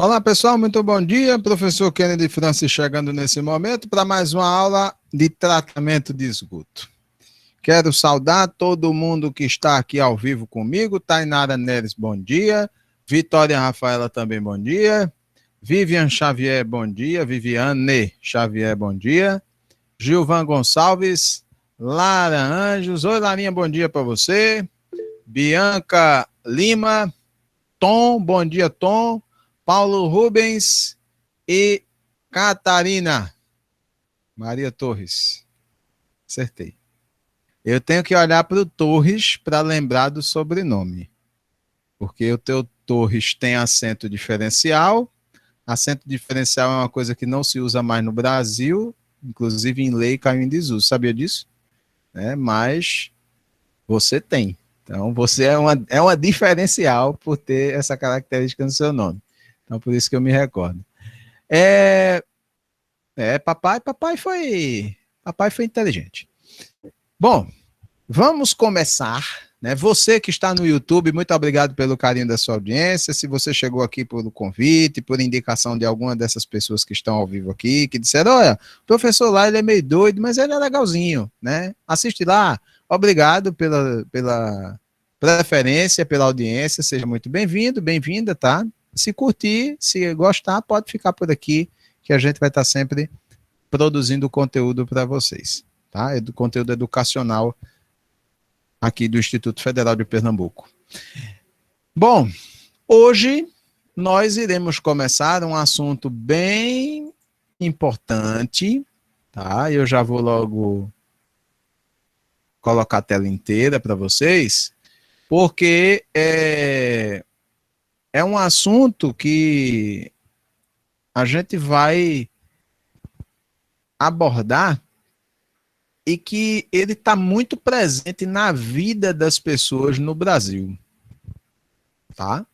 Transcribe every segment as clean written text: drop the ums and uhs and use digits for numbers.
Olá, pessoal, muito bom dia. Professor Kennedy Francis chegando nesse momento para mais uma aula de tratamento de esgoto. Quero saudar todo mundo que está aqui ao vivo comigo. Tainara Neres, bom dia. Vitória Rafaela também, bom dia. Vivian Xavier, bom dia. Viviane Xavier, bom dia. Gilvan Gonçalves, Lara Anjos. Oi, Larinha, bom dia para você. Bianca Lima, Tom, bom dia, Tom. Paulo Rubens e Catarina Maria Torres. Acertei. Eu tenho que olhar para o Torres para lembrar do sobrenome. Porque o teu Torres tem acento diferencial. Acento diferencial é uma coisa que não se usa mais no Brasil. Inclusive em lei caiu em desuso. Sabia disso? Mas você tem. Então você é uma diferencial por ter essa característica no seu nome. Então, por isso que eu me recordo. Papai foi inteligente. Bom, vamos começar, né? Você que está no YouTube, muito obrigado pelo carinho da sua audiência. Se você chegou aqui por convite, por indicação de alguma dessas pessoas que estão ao vivo aqui, que disseram, olha, o professor lá, ele é meio doido, mas ele é legalzinho, né? Assiste lá. Obrigado pela preferência, pela audiência. Seja muito bem-vindo, bem-vinda, tá? Se curtir, se gostar, pode ficar por aqui, que a gente vai estar sempre produzindo conteúdo para vocês, tá? Conteúdo educacional aqui do Instituto Federal de Pernambuco. Bom, hoje nós iremos começar um assunto bem importante, tá? Eu já vou logo colocar a tela inteira para vocês, porque é um assunto que a gente vai abordar e que ele está muito presente na vida das pessoas no Brasil, tá?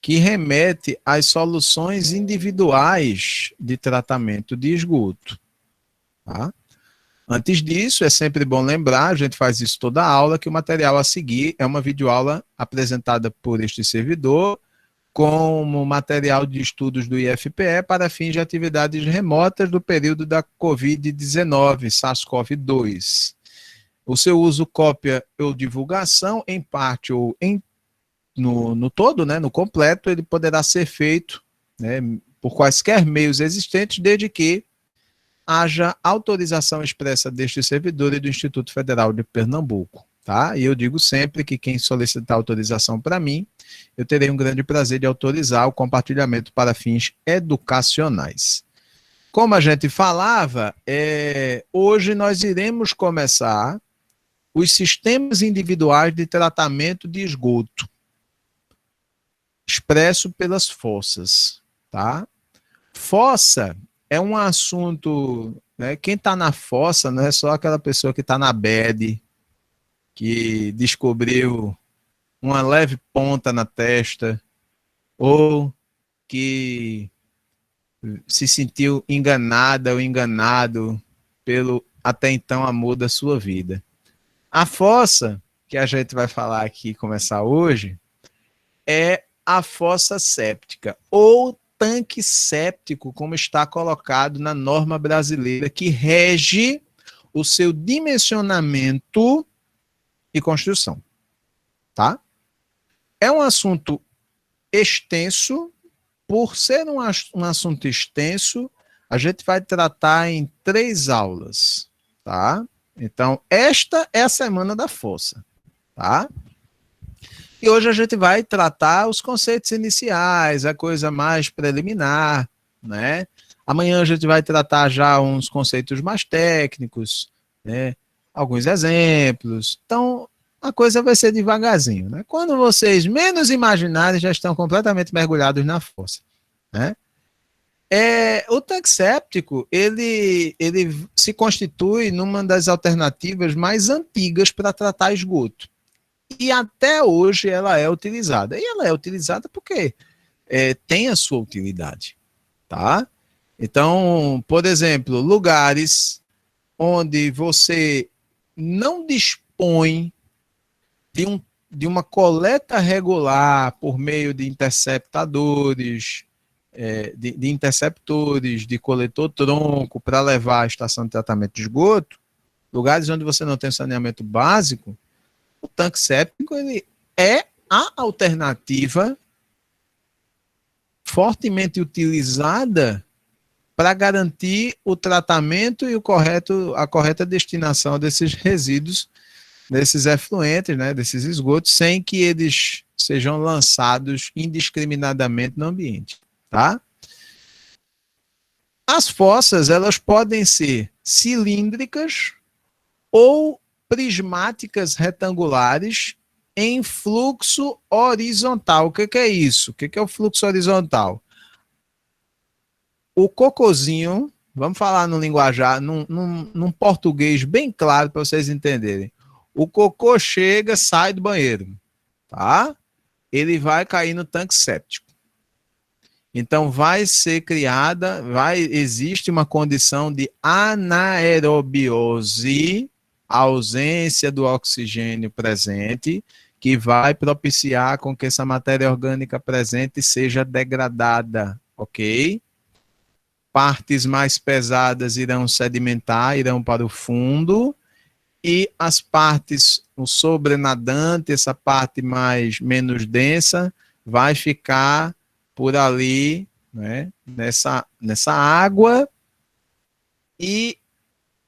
Que remete às soluções individuais de tratamento de esgoto, tá? Antes disso, é sempre bom lembrar, a gente faz isso toda a aula, que o material a seguir é uma videoaula apresentada por este servidor como material de estudos do IFPE para fins de atividades remotas do período da Covid-19, SARS-CoV-2. O seu uso, cópia ou divulgação, em parte ou no todo, né, no completo, ele poderá ser feito, né, por quaisquer meios existentes, desde que haja autorização expressa deste servidor e do Instituto Federal de Pernambuco, tá? E eu digo sempre que quem solicitar autorização para mim, eu terei um grande prazer de autorizar o compartilhamento para fins educacionais. Como a gente falava, hoje nós iremos começar os sistemas individuais de tratamento de esgoto, expresso pelas fossas, tá? Fossa é um assunto, né? Quem está na fossa não é só aquela pessoa que está na bad, que descobriu uma leve ponta na testa, ou que se sentiu enganada ou enganado pelo até então amor da sua vida. A fossa, que a gente vai falar aqui, começar hoje, é a fossa séptica, ou tanque séptico, como está colocado na norma brasileira, que rege o seu dimensionamento e construção, tá? É um assunto extenso. Por ser um assunto extenso, a gente vai tratar em 3 aulas, tá? Então, esta é a semana da fossa, tá? E hoje a gente vai tratar os conceitos iniciais, a coisa mais preliminar, né? Amanhã a gente vai tratar já uns conceitos mais técnicos, né? Alguns exemplos. Então, a coisa vai ser devagarzinho, né? Quando vocês menos imaginarem, já estão completamente mergulhados na fossa, né? O tanque séptico, ele se constitui numa das alternativas mais antigas para tratar esgoto. E até hoje ela é utilizada. E ela é utilizada porque tem a sua utilidade, tá? Então, por exemplo, lugares onde você não dispõe de uma coleta regular por meio de interceptadores, de interceptores, de coletor-tronco para levar à estação de tratamento de esgoto, lugares onde você não tem saneamento básico, o tanque séptico ele é a alternativa fortemente utilizada para garantir o tratamento e a correta destinação desses resíduos, desses efluentes, né, desses esgotos, sem que eles sejam lançados indiscriminadamente no ambiente, tá? As fossas, elas podem ser cilíndricas ou prismáticas retangulares em fluxo horizontal. O que é isso? O que é o fluxo horizontal? O cocôzinho, vamos falar no linguajar, num português bem claro para vocês entenderem. O cocô chega, sai do banheiro, tá? Ele vai cair no tanque séptico. Então vai ser criada, existe uma condição de anaerobiose, ausência do oxigênio presente, que vai propiciar com que essa matéria orgânica presente seja degradada, ok? Partes mais pesadas irão sedimentar, irão para o fundo, e as partes, o sobrenadante, essa parte menos densa, vai ficar por ali, né, nessa água, e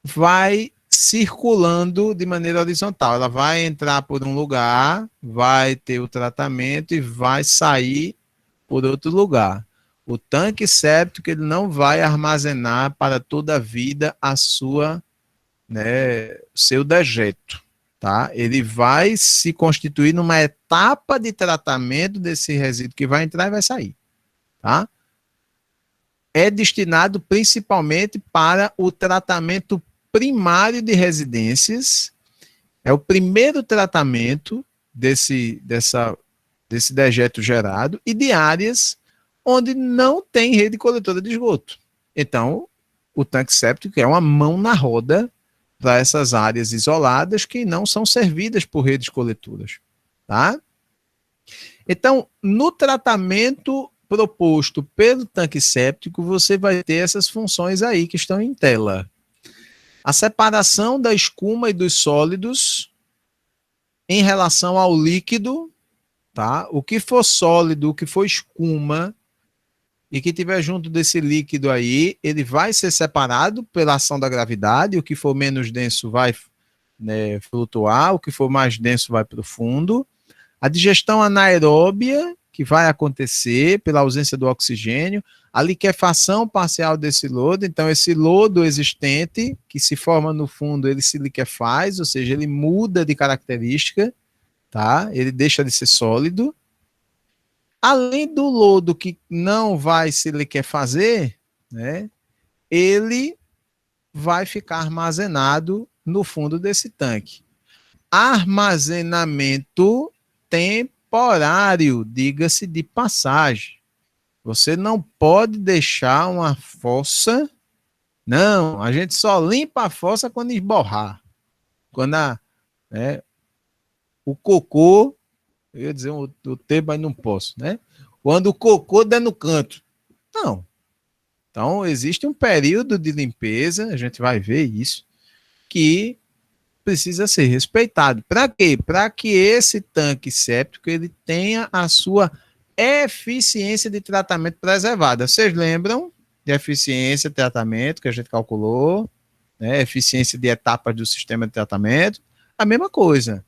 vai circulando de maneira horizontal. Ela vai entrar por um lugar, vai ter o tratamento e vai sair por outro lugar. O tanque séptico ele não vai armazenar para toda a vida a sua, né, seu dejeto, tá? Ele vai se constituir numa etapa de tratamento desse resíduo que vai entrar e vai sair, tá? É destinado principalmente para o tratamento primário de residências. É o primeiro tratamento desse dejeto gerado e de áreas onde não tem rede coletora de esgoto. Então, o tanque séptico é uma mão na roda para essas áreas isoladas que não são servidas por redes coletoras, tá? Então, no tratamento proposto pelo tanque séptico, você vai ter essas funções aí que estão em tela. A separação da escuma e dos sólidos em relação ao líquido, tá? O que for sólido, o que for escuma e que tiver junto desse líquido aí, ele vai ser separado pela ação da gravidade. O que for menos denso vai, né, flutuar, o que for mais denso vai para o fundo. A digestão anaeróbia, que vai acontecer pela ausência do oxigênio, a liquefação parcial desse lodo. Então, esse lodo existente, que se forma no fundo, ele se liquefaz, ou seja, ele muda de característica, tá? Ele deixa de ser sólido. Além do lodo que não vai se liquefazer, né, ele vai ficar armazenado no fundo desse tanque. Armazenamento temporário, diga-se de passagem. Você não pode deixar uma fossa. Não, a gente só limpa a fossa quando esborrar. Quando o cocô, eu ia dizer o termo, mas não posso, né? Quando o cocô der no canto. Não. Então, existe um período de limpeza, a gente vai ver isso, que precisa ser respeitado. Para quê? Para que esse tanque séptico ele tenha a sua eficiência de tratamento preservada. Vocês lembram de eficiência de tratamento que a gente calculou, né? Eficiência de etapas do sistema de tratamento? A mesma coisa.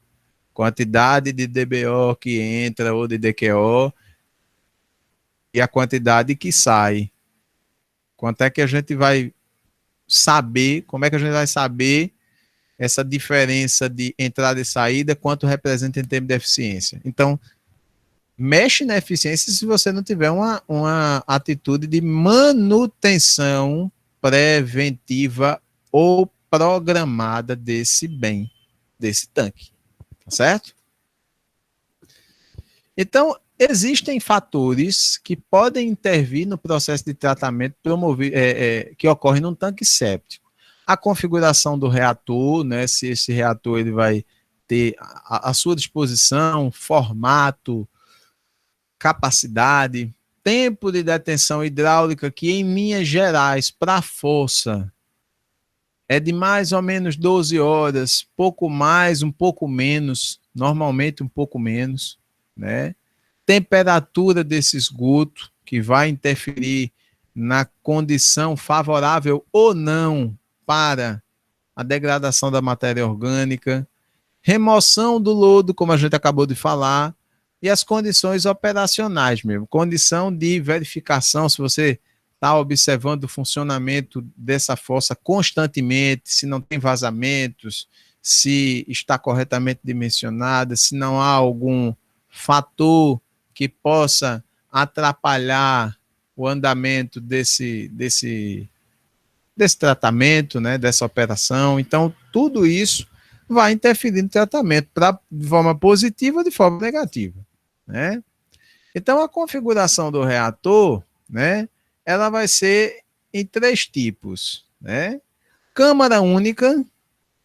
Quantidade de DBO que entra ou de DQO e a quantidade que sai. Quanto é que a gente vai saber, como é que a gente vai saber essa diferença de entrada e saída, quanto representa em termos de eficiência? Então, mexe na eficiência se você não tiver uma atitude de manutenção preventiva ou programada desse bem, desse tanque. Tá certo? Então, existem fatores que podem intervir no processo de tratamento que ocorre num tanque séptico. A configuração do reator, né, se esse reator ele vai ter à sua disposição, formato, capacidade, tempo de detenção hidráulica, que em linhas gerais, para a força, é de mais ou menos 12 horas, pouco mais, um pouco menos, normalmente um pouco menos, né? Temperatura desse esgoto, que vai interferir na condição favorável ou não para a degradação da matéria orgânica, remoção do lodo, como a gente acabou de falar, e as condições operacionais mesmo, condição de verificação, se você está observando o funcionamento dessa fossa constantemente, se não tem vazamentos, se está corretamente dimensionada, se não há algum fator que possa atrapalhar o andamento desse tratamento, né, dessa operação. Então, tudo isso vai interferir no tratamento, de forma positiva ou de forma negativa, né? Então, a configuração do reator, né, ela vai ser em 3 tipos, né? Câmara única,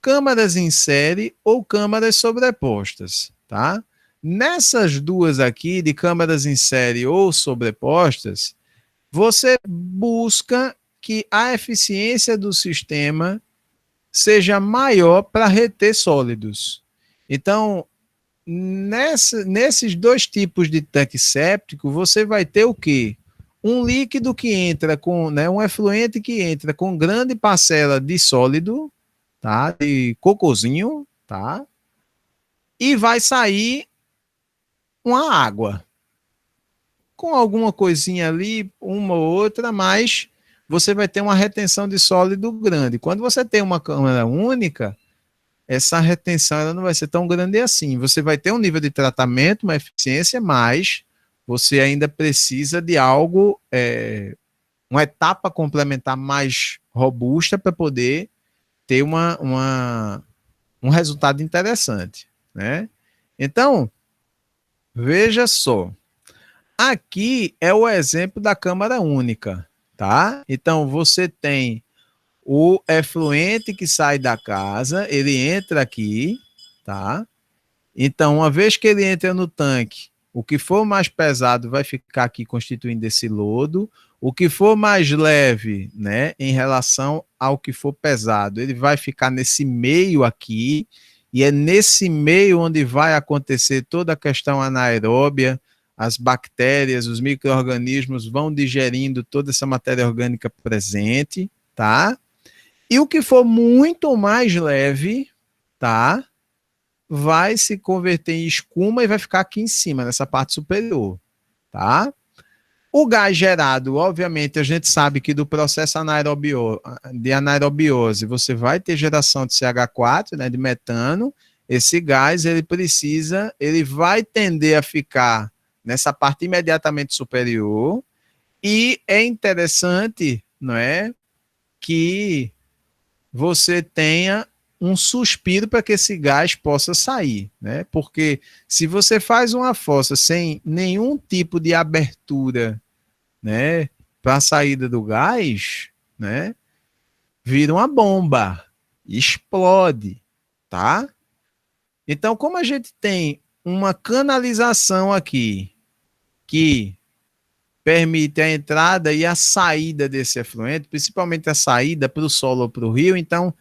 câmaras em série ou câmaras sobrepostas, tá? Nessas duas aqui, de câmaras em série ou sobrepostas, você busca que a eficiência do sistema seja maior para reter sólidos. Então, nesses 2 tipos de tanque séptico, você vai ter o quê? Um líquido que entra com, né, um efluente que entra com grande parcela de sólido, tá? De cocôzinho, tá? E vai sair uma água. Com alguma coisinha ali, uma ou outra, mas você vai ter uma retenção de sólido grande. Quando você tem uma câmara única, essa retenção ela não vai ser tão grande assim. Você vai ter um nível de tratamento, uma eficiência, mas você ainda precisa de algo, uma etapa complementar mais robusta para poder ter um resultado interessante, né? Então, veja só. Aqui é o exemplo da câmara única, tá? Então, você tem o efluente que sai da casa, ele entra aqui, tá? Então, uma vez que ele entra no tanque, o que for mais pesado vai ficar aqui constituindo esse lodo, o que for mais leve, né, em relação ao que for pesado, ele vai ficar nesse meio aqui, e é nesse meio onde vai acontecer toda a questão anaeróbia, as bactérias, os micro-organismos vão digerindo toda essa matéria orgânica presente, tá? E o que for muito mais leve, tá? Vai se converter em escuma e vai ficar aqui em cima, nessa parte superior, tá? O gás gerado, obviamente, a gente sabe que do processo de anaerobiose, você vai ter geração de CH4, né, de metano. Esse gás, ele vai tender a ficar nessa parte imediatamente superior, e é interessante, não é, que você tenha um suspiro para que esse gás possa sair, né? Porque se você faz uma fossa sem nenhum tipo de abertura, né, para a saída do gás, né, vira uma bomba, explode, tá? Então, como a gente tem uma canalização aqui que permite a entrada e a saída desse efluente, principalmente a saída para o solo ou para o rio, então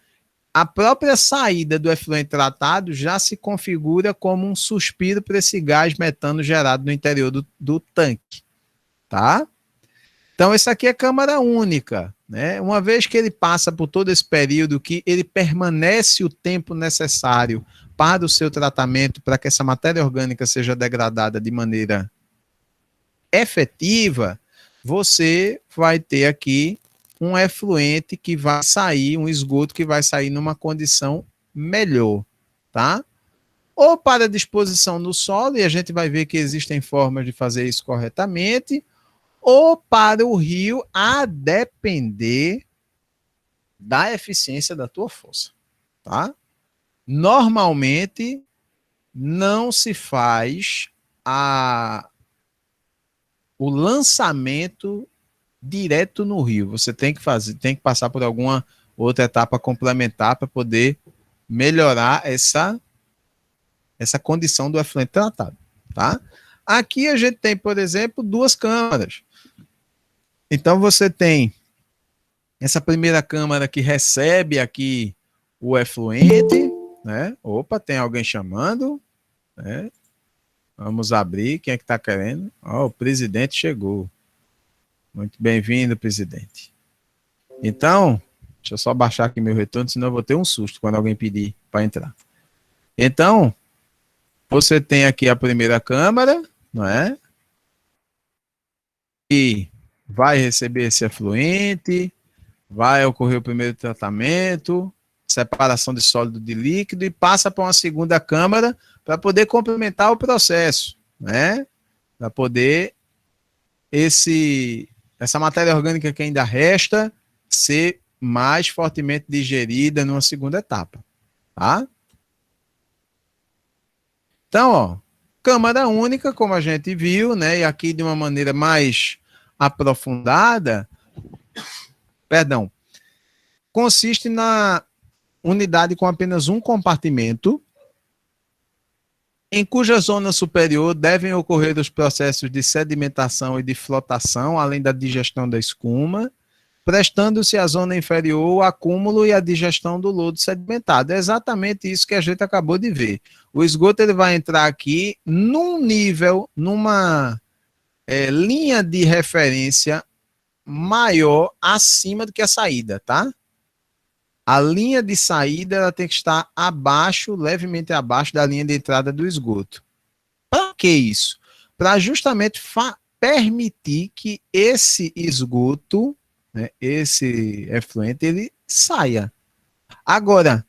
a própria saída do efluente tratado já se configura como um suspiro para esse gás metano gerado no interior do tanque, tá? Então, essa aqui é câmara única, né? Uma vez que ele passa por todo esse período, que ele permanece o tempo necessário para o seu tratamento, para que essa matéria orgânica seja degradada de maneira efetiva, você vai ter aqui um efluente que vai sair, um esgoto que vai sair numa condição melhor, tá? Ou para disposição no solo, e a gente vai ver que existem formas de fazer isso corretamente, ou para o rio, a depender da eficiência da tua fossa, tá? Normalmente, não se faz o lançamento direto no rio. Você tem que passar por alguma outra etapa complementar para poder melhorar essa condição do efluente tratado, tá? Aqui a gente tem, por exemplo, duas câmaras. Então você tem essa primeira câmara que recebe aqui o efluente, né? Opa, tem alguém chamando, né? Vamos abrir, quem é que está querendo? Ó, o presidente chegou. Muito bem-vindo, presidente. Então, deixa eu só baixar aqui meu retorno, senão eu vou ter um susto quando alguém pedir para entrar. Então, você tem aqui a primeira câmara, não é? E vai receber esse efluente, vai ocorrer o primeiro tratamento, separação de sólido de líquido e passa para uma segunda câmara para poder complementar o processo, né? Para poder essa matéria orgânica que ainda resta ser mais fortemente digerida numa segunda etapa, tá? Então, ó, câmara única, como a gente viu, né? E aqui de uma maneira mais aprofundada, perdão, consiste na unidade com apenas um compartimento, em cuja zona superior devem ocorrer os processos de sedimentação e de flotação, além da digestão da escuma, prestando-se à zona inferior o acúmulo e a digestão do lodo sedimentado. É exatamente isso que a gente acabou de ver. O esgoto ele vai entrar aqui num nível, numa linha de referência maior acima do que a saída, tá? A linha de saída ela tem que estar abaixo, levemente abaixo da linha de entrada do esgoto. Para que isso? Para justamente permitir que esse esgoto, né, esse efluente, ele saia. Agora,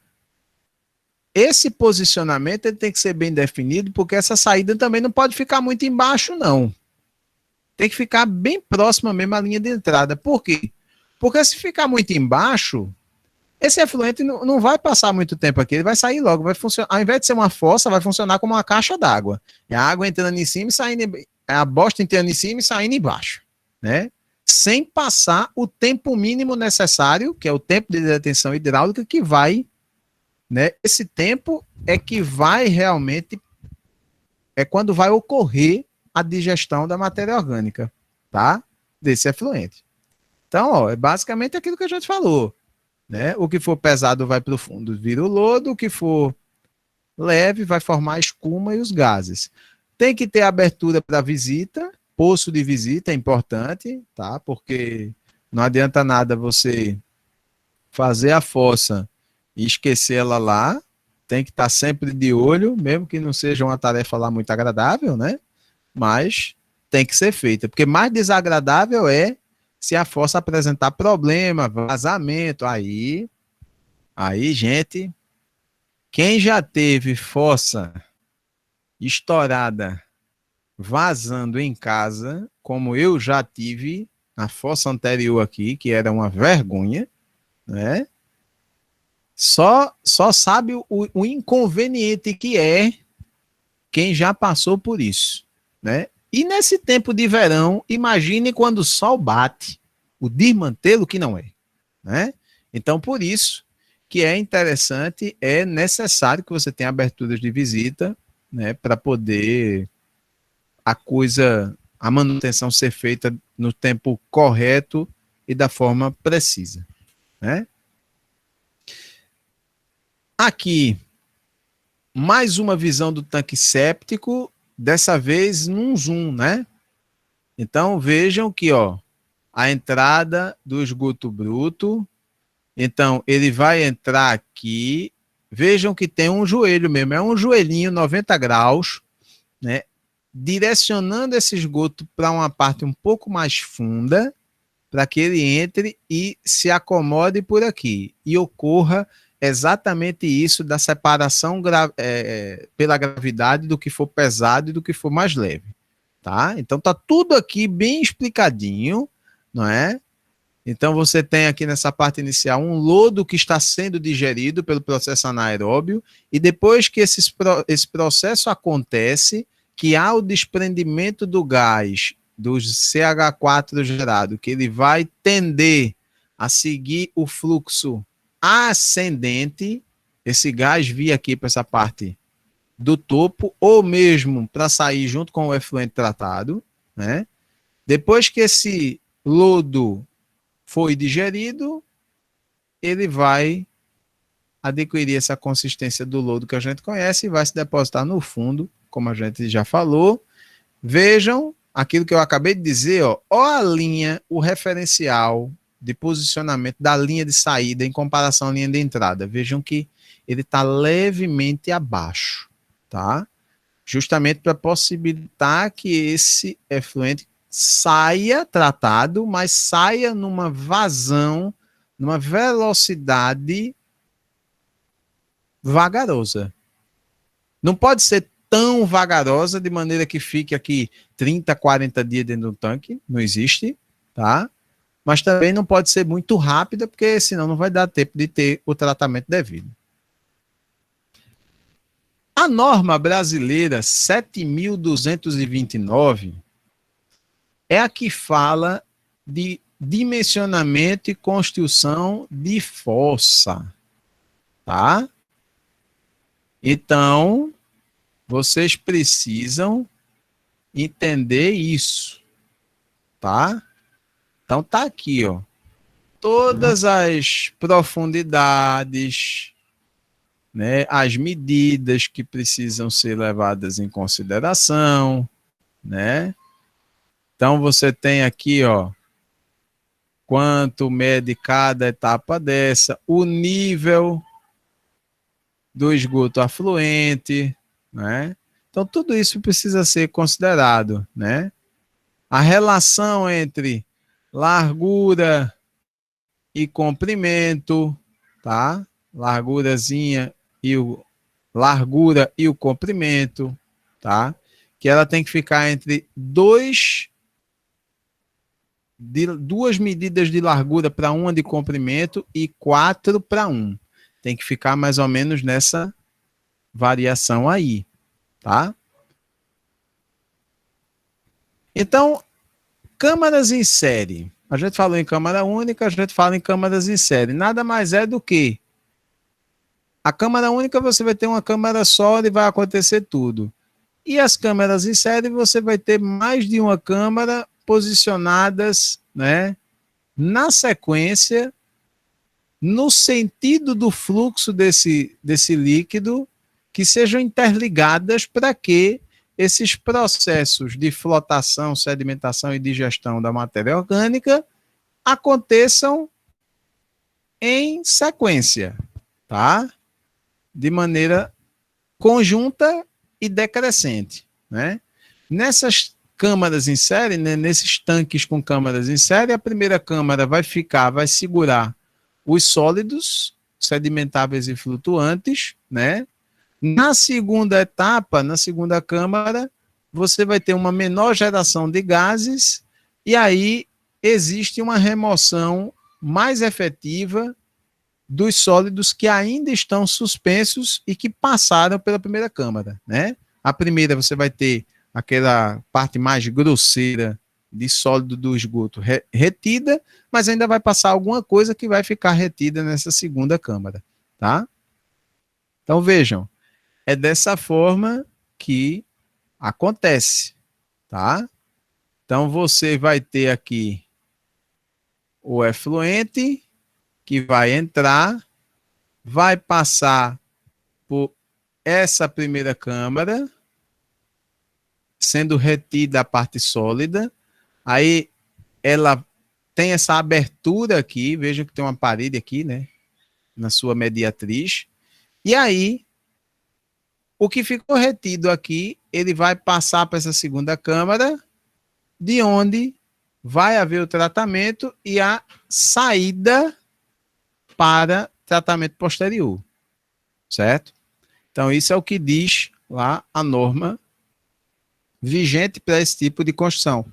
esse posicionamento ele tem que ser bem definido, porque essa saída também não pode ficar muito embaixo, não. Tem que ficar bem próxima mesmo à linha de entrada. Por quê? Porque se ficar muito embaixo, esse efluente não vai passar muito tempo aqui, ele vai sair logo, vai funcionar, ao invés de ser uma fossa, vai funcionar como uma caixa d'água. É a água entrando em cima e saindo, a bosta entrando em cima e saindo embaixo, né? Sem passar o tempo mínimo necessário, que é o tempo de detenção hidráulica, que vai, né? Esse tempo é que vai realmente, é quando vai ocorrer a digestão da matéria orgânica, tá? Desse efluente. Então, ó, é basicamente aquilo que a gente falou. Né? O que for pesado vai para o fundo, vira o lodo, o que for leve vai formar a escuma e os gases. Tem que ter abertura para visita, poço de visita é importante, tá? Porque não adianta nada você fazer a fossa e esquecer ela lá, tem que estar sempre de olho, mesmo que não seja uma tarefa lá muito agradável, né? Mas tem que ser feita, porque mais desagradável é se a fossa apresentar problema, vazamento, aí, gente, quem já teve fossa estourada vazando em casa, como eu já tive na fossa anterior aqui, que era uma vergonha, né? Só sabe o inconveniente que é quem já passou por isso, né? E nesse tempo de verão, imagine quando o sol bate, o desmantelo que não é, né? Então, por isso que é interessante, é necessário que você tenha aberturas de visita, né, para poder a manutenção ser feita no tempo correto e da forma precisa, né? Aqui, mais uma visão do tanque séptico, dessa vez num zoom, né? Então vejam que, ó, a entrada do esgoto bruto, então ele vai entrar aqui, vejam que tem um joelho mesmo, é um joelhinho 90 graus, né? Direcionando esse esgoto para uma parte um pouco mais funda, para que ele entre e se acomode por aqui e ocorra exatamente isso da separação pela gravidade do que for pesado e do que for mais leve, tá? Então tá tudo aqui bem explicadinho, não é? Então você tem aqui nessa parte inicial um lodo que está sendo digerido pelo processo anaeróbio e depois que esse processo acontece, que há o desprendimento do gás, do CH4 gerado, que ele vai tender a seguir o fluxo ascendente, esse gás vir aqui para essa parte do topo, ou mesmo para sair junto com o efluente tratado, né? Depois que esse lodo foi digerido, ele vai adquirir essa consistência do lodo que a gente conhece e vai se depositar no fundo, como a gente já falou. Vejam aquilo que eu acabei de dizer, ó a linha, o referencial de posicionamento da linha de saída em comparação à linha de entrada. Vejam que ele está levemente abaixo, tá? Justamente para possibilitar que esse efluente saia tratado, mas saia numa vazão, numa velocidade vagarosa. Não pode ser tão vagarosa de maneira que fique aqui 30, 40 dias dentro do tanque, não existe, tá? Mas também não pode ser muito rápida, porque senão não vai dar tempo de ter o tratamento devido. A norma brasileira 7.229 é a que fala de dimensionamento e construção de fossa, tá? Então, vocês precisam entender isso, tá? Então tá aqui, ó. Todas as profundidades, né, as medidas que precisam ser levadas em consideração, né? Então você tem aqui, ó, quanto mede cada etapa dessa, o nível do esgoto afluente, né? Então tudo isso precisa ser considerado, né? A relação entre largura e comprimento, tá? Largura e o comprimento, tá? Que ela tem que ficar entre duas medidas de largura para uma de comprimento e 4 para 1. Tem que ficar mais ou menos nessa variação aí, tá? Então, câmaras em série. A gente falou em câmara única, a gente fala em câmaras em série. Nada mais é do que a câmara única, você vai ter uma câmara só e vai acontecer tudo. E as câmeras em série, você vai ter mais de uma câmara posicionadas, né, na sequência, no sentido do fluxo desse líquido, que sejam interligadas para que esses processos de flotação, sedimentação e digestão da matéria orgânica aconteçam em sequência, tá? De maneira conjunta e decrescente, né? Nessas câmaras em série, né, nesses tanques com câmaras em série, a primeira câmara vai segurar os sólidos, sedimentáveis e flutuantes, né? Na segunda etapa, na segunda câmara, você vai ter uma menor geração de gases e aí existe uma remoção mais efetiva dos sólidos que ainda estão suspensos e que passaram pela primeira câmara, né? A primeira você vai ter aquela parte mais grosseira de sólido do esgoto retida, mas ainda vai passar alguma coisa que vai ficar retida nessa segunda câmara, tá? Então vejam, é dessa forma que acontece, tá? Então você vai ter aqui o efluente que vai entrar, vai passar por essa primeira câmara, sendo retida a parte sólida, aí ela tem essa abertura aqui, veja que tem uma parede aqui, né, na sua mediatriz, e aí o que ficou retido aqui, ele vai passar para essa segunda câmara, de onde vai haver o tratamento e a saída para tratamento posterior, certo? Então, isso é o que diz lá a norma vigente para esse tipo de construção,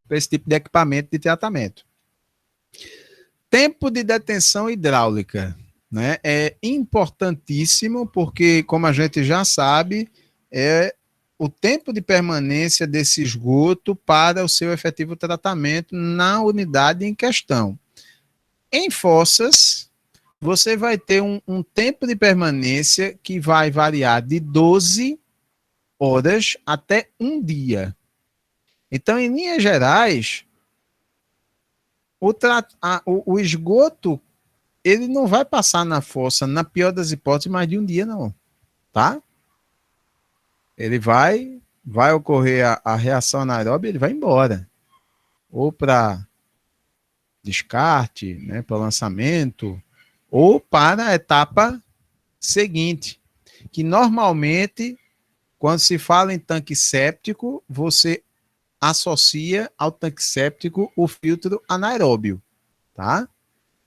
para esse tipo de equipamento de tratamento. Tempo de detenção hidráulica, né? É importantíssimo porque, como a gente já sabe, é o tempo de permanência desse esgoto para o seu efetivo tratamento na unidade em questão. Em fossas, você vai ter um tempo de permanência que vai variar de 12 horas até um dia. Então, em linhas gerais, o esgoto, ele não vai passar na fossa, na pior das hipóteses, mais de um dia, não. Tá? Ele vai ocorrer a reação anaeróbia, ele vai embora. Ou para descarte, né, para lançamento, ou para a etapa seguinte, que normalmente, quando se fala em tanque séptico, você associa ao tanque séptico o filtro anaeróbio, tá?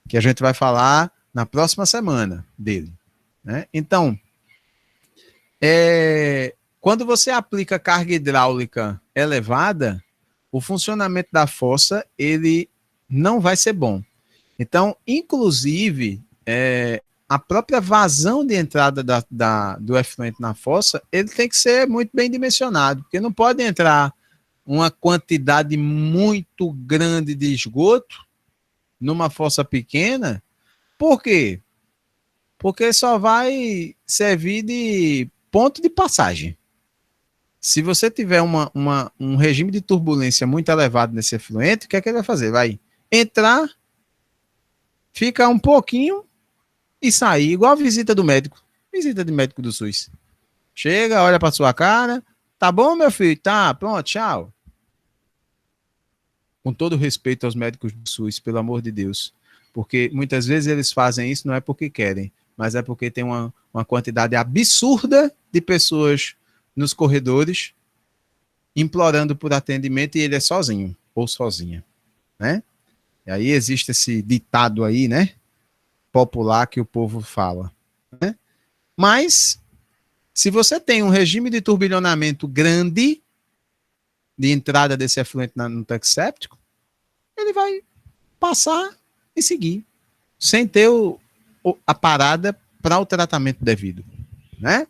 Que a gente vai falar na próxima semana dele, né? Então, quando você aplica carga hidráulica elevada, o funcionamento da fossa, ele não vai ser bom. Então, inclusive, a própria vazão de entrada do efluente na fossa, ele tem que ser muito bem dimensionado, porque não pode entrar uma quantidade muito grande de esgoto numa fossa pequena. Por quê? Porque só vai servir de ponto de passagem. Se você tiver um regime de turbulência muito elevado nesse efluente, o que é que ele vai fazer? Vai entrar, ficar um pouquinho e sair, igual a visita do médico. Visita de médico do SUS. Chega, olha para sua cara. Tá bom, meu filho? Tá, pronto, tchau. Com todo respeito aos médicos do SUS, pelo amor de Deus. Porque muitas vezes eles fazem isso não é porque querem, mas é porque tem uma quantidade absurda de pessoas nos corredores implorando por atendimento e ele é sozinho ou sozinha, né? E aí existe esse ditado aí, né? Popular que o povo fala, né? Mas se você tem um regime de turbilhonamento grande de entrada desse efluente no tanque séptico, ele vai passar e seguir, sem ter a parada para o tratamento devido, né?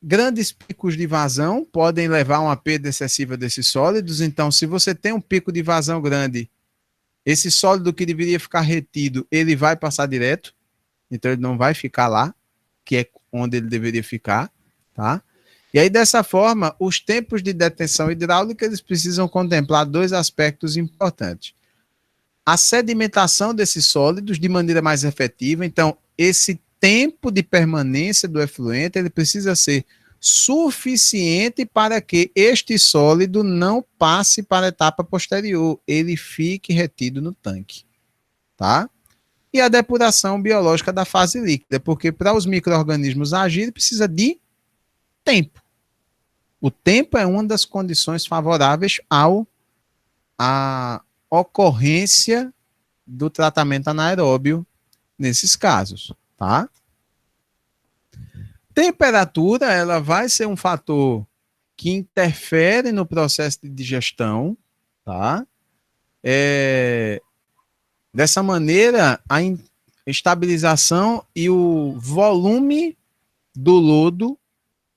Grandes picos de vazão podem levar a uma perda excessiva desses sólidos. Então, se você tem um pico de vazão grande, esse sólido que deveria ficar retido, ele vai passar direto. Então, ele não vai ficar lá, que é onde ele deveria ficar, tá? E aí, dessa forma, os tempos de detenção hidráulica, eles precisam contemplar dois aspectos importantes. A sedimentação desses sólidos de maneira mais efetiva. Então, esse tempo de permanência do efluente, ele precisa ser suficiente para que este sólido não passe para a etapa posterior, ele fique retido no tanque, tá? E a depuração biológica da fase líquida, porque para os micro-organismos agirem precisa de tempo. O tempo é uma das condições favoráveis à ocorrência do tratamento anaeróbio nesses casos, tá? Temperatura, ela vai ser um fator que interfere no processo de digestão, tá? Dessa maneira, a estabilização e o volume do lodo,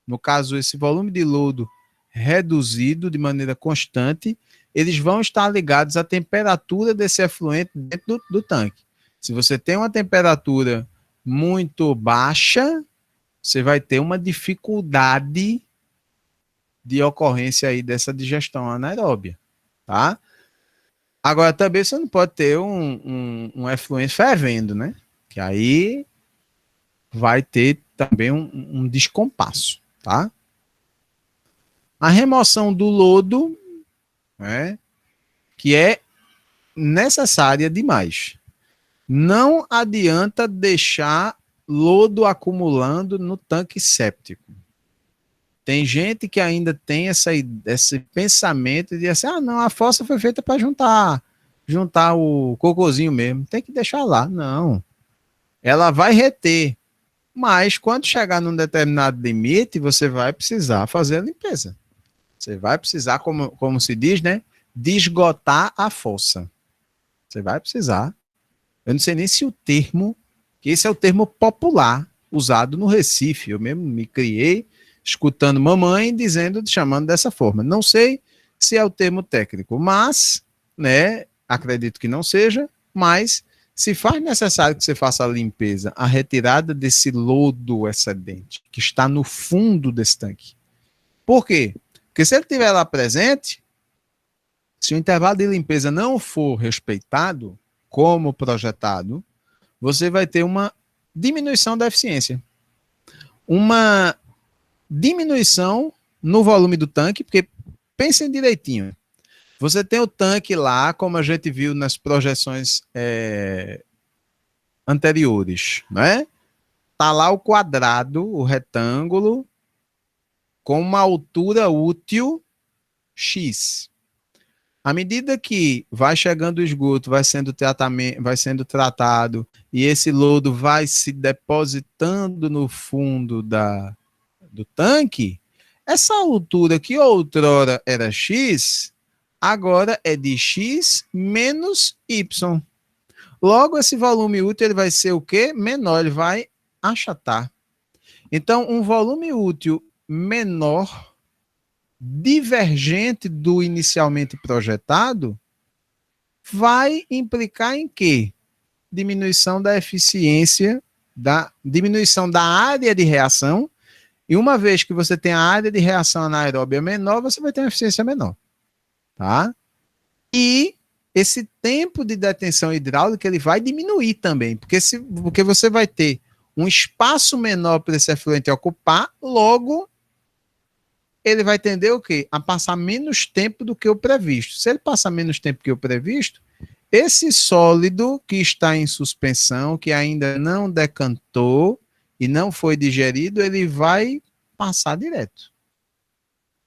no caso, esse volume de lodo reduzido de maneira constante, eles vão estar ligados à temperatura desse efluente dentro do tanque. Se você tem uma temperatura muito baixa, você vai ter uma dificuldade de ocorrência aí dessa digestão anaeróbia, tá? Agora, também você não pode ter um efluente fervendo, né? Que aí vai ter também um descompasso, tá? A remoção do lodo, né, que é necessária demais. Não adianta deixar lodo acumulando no tanque séptico. Tem gente que ainda tem esse pensamento de assim, não, a fossa foi feita para juntar o cocôzinho mesmo. Tem que deixar lá. Não. Ela vai reter. Mas quando chegar num determinado limite, você vai precisar fazer a limpeza. Você vai precisar, como se diz, né? De esgotar a fossa. Você vai precisar. Eu não sei nem se o termo, que esse é o termo popular usado no Recife. Eu mesmo me criei escutando mamãe chamando dessa forma. Não sei se é o termo técnico, mas, né, acredito que não seja, mas Se faz necessário que você faça a limpeza, a retirada desse lodo excedente que está no fundo desse tanque. Por quê? Porque se ele estiver lá presente, se o intervalo de limpeza não for respeitado, como projetado, você vai ter uma diminuição da eficiência. Uma diminuição no volume do tanque, porque pensem direitinho. Você tem o tanque lá, como a gente viu nas projeções anteriores, né? Tá lá o quadrado, o retângulo, com uma altura útil X. À medida que vai chegando o esgoto, vai sendo tratado, e esse lodo vai se depositando no fundo do tanque, essa altura que outrora era X, agora é de X menos Y. Logo, esse volume útil ele vai ser o quê? Menor, ele vai achatar. Então, um volume útil menor, divergente do inicialmente projetado, vai implicar em quê? Diminuição da eficiência, diminuição da área de reação, e uma vez que você tem a área de reação anaeróbia menor, você vai ter uma eficiência menor. Tá? E esse tempo de detenção hidráulica ele vai diminuir também, porque você vai ter um espaço menor para esse efluente ocupar, logo ele vai tender o quê? A passar menos tempo do que o previsto. Se ele passar menos tempo que o previsto, esse sólido que está em suspensão, que ainda não decantou e não foi digerido, ele vai passar direto.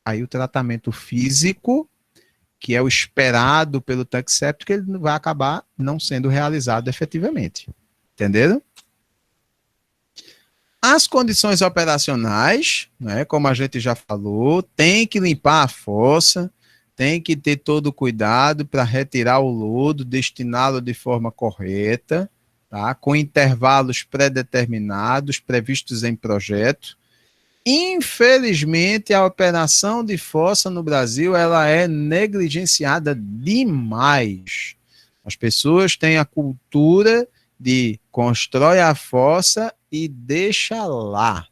Aí o tratamento físico, que é o esperado pelo tanque séptico, ele vai acabar não sendo realizado efetivamente. Entenderam? As condições operacionais, né, como a gente já falou, tem que limpar a fossa, tem que ter todo o cuidado para retirar o lodo, destiná-lo de forma correta, tá, com intervalos pré-determinados, previstos em projeto. Infelizmente, a operação de fossa no Brasil ela é negligenciada demais. As pessoas têm a cultura de constrói a fossa e deixa lá.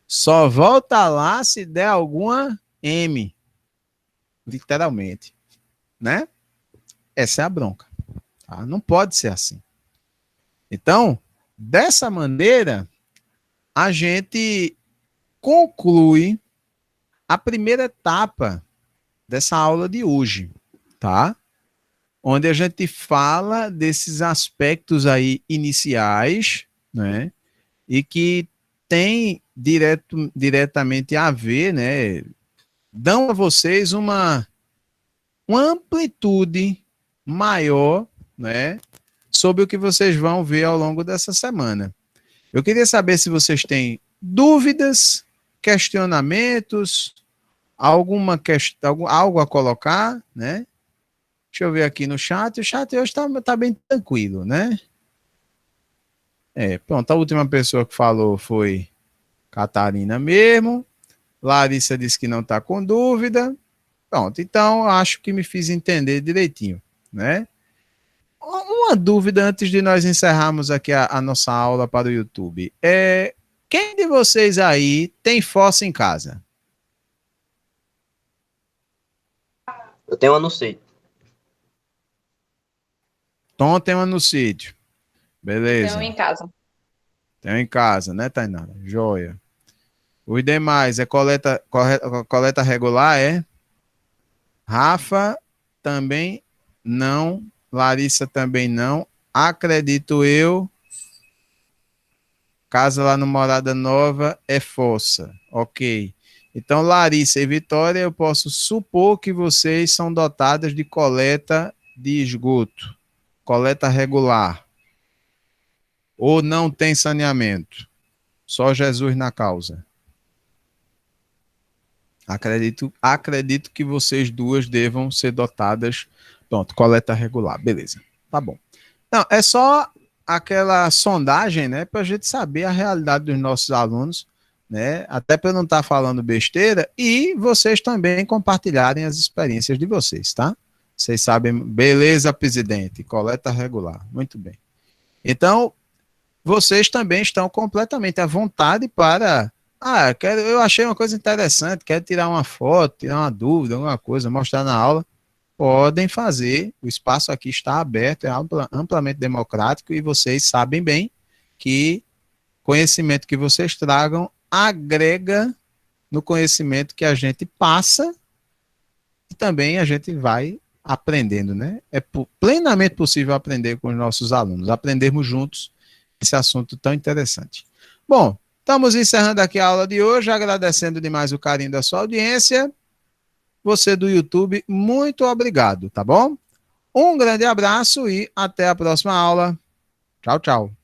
Só volta lá se der alguma M. Literalmente. Né? Essa é a bronca. Tá? Não pode ser assim. Então, dessa maneira, a gente conclui a primeira etapa dessa aula de hoje, tá? Onde a gente fala desses aspectos aí iniciais, né? E que tem diretamente a ver, né? Dão a vocês uma amplitude maior, né? Sobre o que vocês vão ver ao longo dessa semana. Eu queria saber se vocês têm dúvidas, questionamentos, alguma questão, algo a colocar, né? Deixa eu ver aqui no chat. O chat hoje está bem tranquilo, né? Pronto, a última pessoa que falou foi Catarina mesmo. Larissa disse que não está com dúvida. Pronto, então acho que me fiz entender direitinho, né? Uma dúvida antes de nós encerrarmos aqui a nossa aula para o YouTube. Quem de vocês aí tem fossa em casa? Eu tenho uma no sítio. Tom tem uma no sítio. Beleza. Tenho em casa. Tem em casa, né, Tainara? Joia. Os demais, coleta regular, é? Rafa também não. Larissa também não. Acredito eu. Casa lá no Morada Nova é fossa. Ok. Então, Larissa e Vitória, eu posso supor que vocês são dotadas de coleta de esgoto. Coleta regular. Ou não tem saneamento? Só Jesus na causa. Acredito que vocês duas devam ser dotadas. Pronto, coleta regular. Beleza. Tá bom. Não, é só aquela sondagem, né, para a gente saber a realidade dos nossos alunos, né, até para não estar falando besteira, e vocês também compartilharem as experiências de vocês, tá? Vocês sabem, beleza, presidente, coleta regular, muito bem. Então, vocês também estão completamente à vontade para... eu achei uma coisa interessante, quero tirar uma foto, tirar uma dúvida, alguma coisa, mostrar na aula. Podem fazer, o espaço aqui está aberto, é amplamente democrático e vocês sabem bem que conhecimento que vocês tragam agrega no conhecimento que a gente passa e também a gente vai aprendendo, né? É plenamente possível aprender com os nossos alunos, aprendermos juntos esse assunto tão interessante. Bom, estamos encerrando aqui a aula de hoje, agradecendo demais o carinho da sua audiência. Você do YouTube, muito obrigado, tá bom? Um grande abraço e até a próxima aula. Tchau, tchau.